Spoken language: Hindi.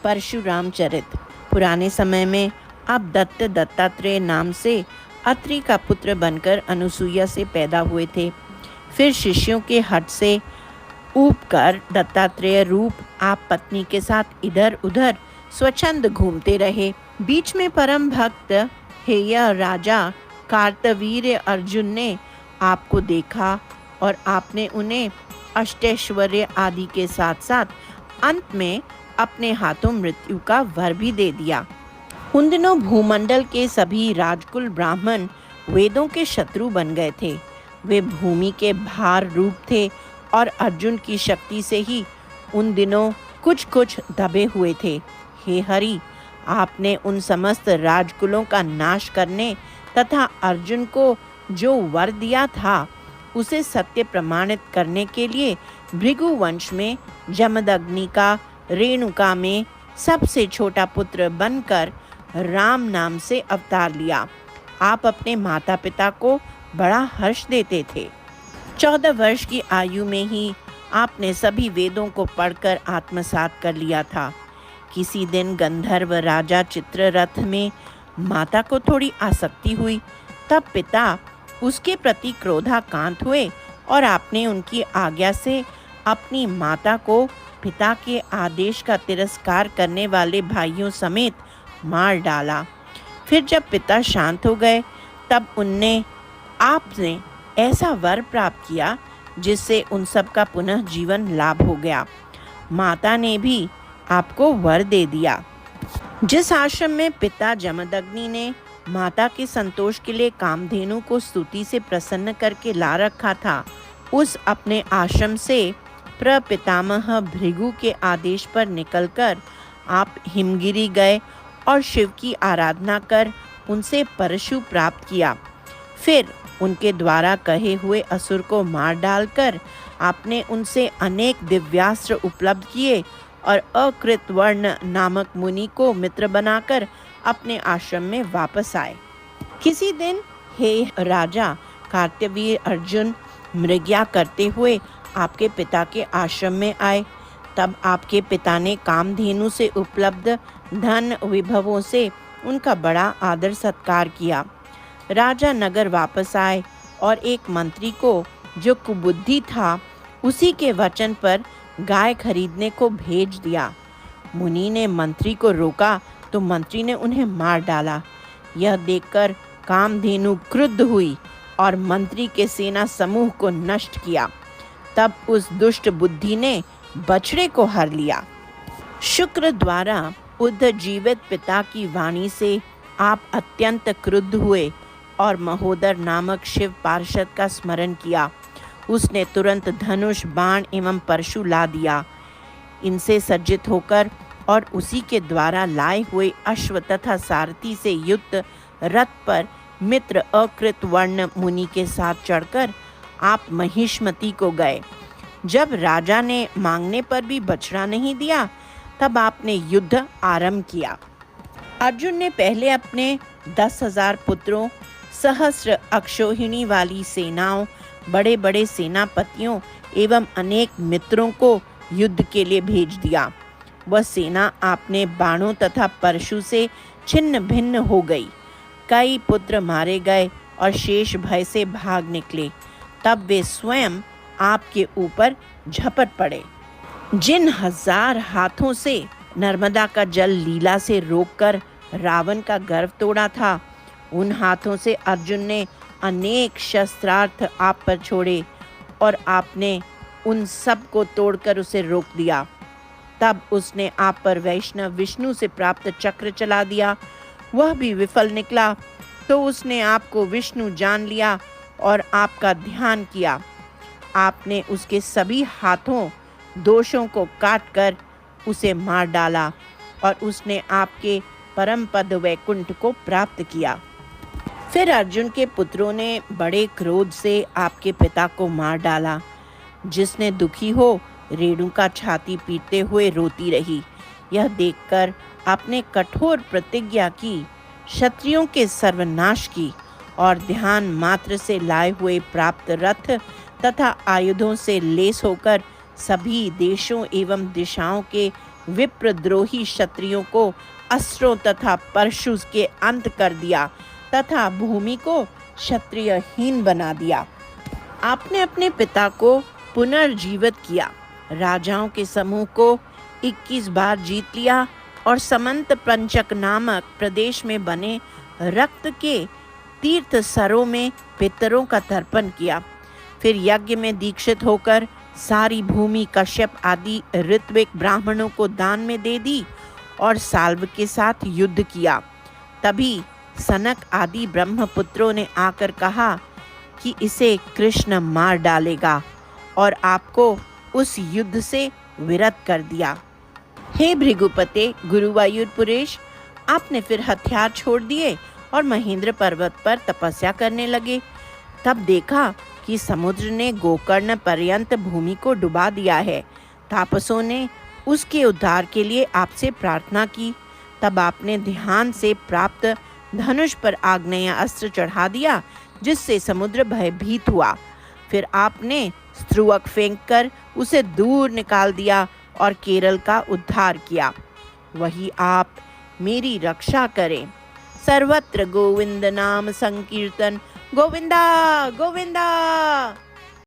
परशुराम चरित। पुराने समय में आप दत्तात्रेय नाम से अत्रि का पुत्र बनकर अनुसुईया से पैदा हुए थे। फिर शिष्यों के हट से ऊब कर दत्तात्रेय रूप आप पत्नी के साथ इधर उधर स्वच्छंद घूमते रहे। बीच में परम भक्त हेय राजा कार्तवीर्य अर्जुन ने आपको देखा और आपने उन्हें अष्टैश्वर्य आदि के साथ साथ अंत में अपने हाथों मृत्यु का वर भी दे दिया। उन दिनों भूमंडल के सभी राजकुल ब्राह्मण वेदों के शत्रु बन गए थे। वे भूमि के भार रूप थे और अर्जुन की शक्ति से ही उन दिनों कुछ दबे हुए थे। हे हरि, आपने उन समस्त राजकुलों का नाश करने तथा अर्जुन को जो वर दिया था उसे सत्य प्रमाणित करने के लिए भृगु वंश में जमदग्नि का रेणुका में सबसे छोटा पुत्र बनकर राम नाम से अवतार लिया। आप अपने माता पिता को बड़ा हर्ष देते थे। 14 वर्ष की आयु में ही आपने सभी वेदों को पढ़कर आत्मसात कर लिया था। किसी दिन गंधर्व राजा चित्ररथ में माता को थोड़ी आसक्ति हुई, तब पिता उसके प्रति क्रोधाकांत हुए और आपने उनकी आज्ञा से अपनी माता को पिता के आदेश का तिरस्कार करने वाले भाइयों समेत मार डाला। फिर जब पिता शांत हो गए तब आपने ऐसा वर प्राप्त किया जिससे उन सब का पुनः जीवन लाभ हो गया। माता ने भी आपको वर दे दिया। जिस आश्रम में पिता जमदग्नि ने माता के संतोष के लिए कामधेनु को स्तुति से प्रसन्न करके ला रखा था, उस अपने आश्रम से प्रपितामह भृगु के आदेश पर निकलकर आप हिमगिरी गए और शिव की आराधना कर उनसे परशु प्राप्त किया। फिर उनके द्वारा कहे हुए असुर को मार डालकर आपने उनसे अनेक दिव्यास्त्र उपलब्ध किए और अकृतवर्ण नामक मुनि को मित्र बनाकर अपने आश्रम में वापस आए। किसी दिन हे राजा कार्तवीर्य अर्जुन मृग्या करते हुए आपके पिता के आश्रम में आए। तब आपके पिता ने कामधेनु से उपलब्ध धन विभवों से उनका बड़ा आदर सत्कार किया। राजा नगर वापस आए और एक मंत्री को जो कुबुद्धि था उसी के वचन पर गाय खरीदने को भेज दिया। मुनि ने मंत्री को रोका तो मंत्री ने उन्हें मार डाला। यह देखकर कामधेनु क्रुद्ध हुई और मंत्री के सेना समूह को नष्ट किया। तब उस दुष्ट बुद्धि ने बछड़े को हर लिया। शुक्र द्वारा उद्जीवित पिता की वाणी से आप अत्यंत क्रुद्ध हुए और महोदर नामक शिव पार्षद का स्मरण किया। उसने तुरंत धनुष, बाण एवं परशु ला दिया। इनसे सज्जित होकर और उसी के द्वारा लाए हुए अश्व तथा सारथी से युक्त रथ पर मित्र अकृतवर्ण मुनि के साथ चढ़कर आप महिष्मती को गए। जब राजा ने मांगने पर भी बछड़ा नहीं दिया तब आपने युद्ध आरंभ किया। अर्जुन ने पहले अपने 10,000 पुत्रों, सहस्र अक्षौहिणी वाली सेनाओं, बड़े बड़े सेनापतियों एवं अनेक मित्रों को युद्ध के लिए भेज दिया। वह सेना आपने बाणों तथा परशु से छिन्न भिन्न हो गई। कई पुत्र मारे गए और शेष भय से भाग निकले। तब वे स्वयं आपके ऊपर झपट पड़े। जिन 1000 हाथों से नर्मदा का जल लीला से रोककर रावण का गर्व तोड़ा था, उन हाथों से अर्जुन ने अनेक शस्त्रास्त्र आप पर छोड़े और आपने उन सब को तोड़कर उसे रोक दिया। तब उसने आप पर वैष्णव विष्णु से प्राप्त चक्र चला दिया। वह भी विफल निकला तो उसने आपको विष्णु जान लिया और आपका ध्यान किया। आपने उसके सभी हाथों दोषों को काटकर उसे मार डाला और उसने आपके परम पद वैकुंठ को प्राप्त किया। फिर अर्जुन के पुत्रों ने बड़े क्रोध से आपके पिता को मार डाला। जिसने दुखी हो रेणुका छाती पीटते हुए रोती रही। यह देखकर आपने कठोर प्रतिज्ञा की, क्षत्रियों के सर्वनाश की और ध्यान मात्र से लाए हुए प्राप्त रथ तथा आयुधों से लेस होकर सभी देशों एवं दिशाओं के विप्रद्रोही क्षत्रियों को अस्त्रों तथा परशु के अंत कर दिया तथा भूमि को क्षत्रियहीन बना दिया। आपने अपने पिता को पुनर्जीवित किया, राजाओं के समूह को 21 बार जीत लिया और समंत पंचक नामक प्रदेश में बने रक्त के तीर्थ सरों में पितरों का तर्पण किया। फिर यज्ञ में दीक्षित होकर सारी भूमि कश्यप आदि ऋत्विक ब्राह्मणों को दान में दे दी और साल्व के साथ युद्ध किया। तभी सनक आदि ब्रह्मपुत्रों ने आकर कहा कि इसे कृष्ण मार डालेगा और आपको उस युद्ध से विरत कर दिया। हे भृगुपते गुरुवायुरपुरेश, आपने फिर हथियार छोड़ दिए और महेंद्र पर्वत पर तपस्या करने लगे। तब देखा कि समुद्र ने गोकर्ण पर्यंत भूमि को डुबा दिया है। तापसों ने उसके उद्धार के लिए आपसे प्रार्थना की। तब आपने ध्यान से प्राप्त धनुष पर आग्नेय अस्त्र चढ़ा दिया, जिससे समुद्र भयभीत हुआ। फिर आपने स्त्रुवक फेंककर उसे दूर निकाल दिया और केरल का उद्धार किया। वही आप मेरी रक्षा करें। सर्वत्र गोविंद नाम संकीर्तन, गोविंदा गोविंदा।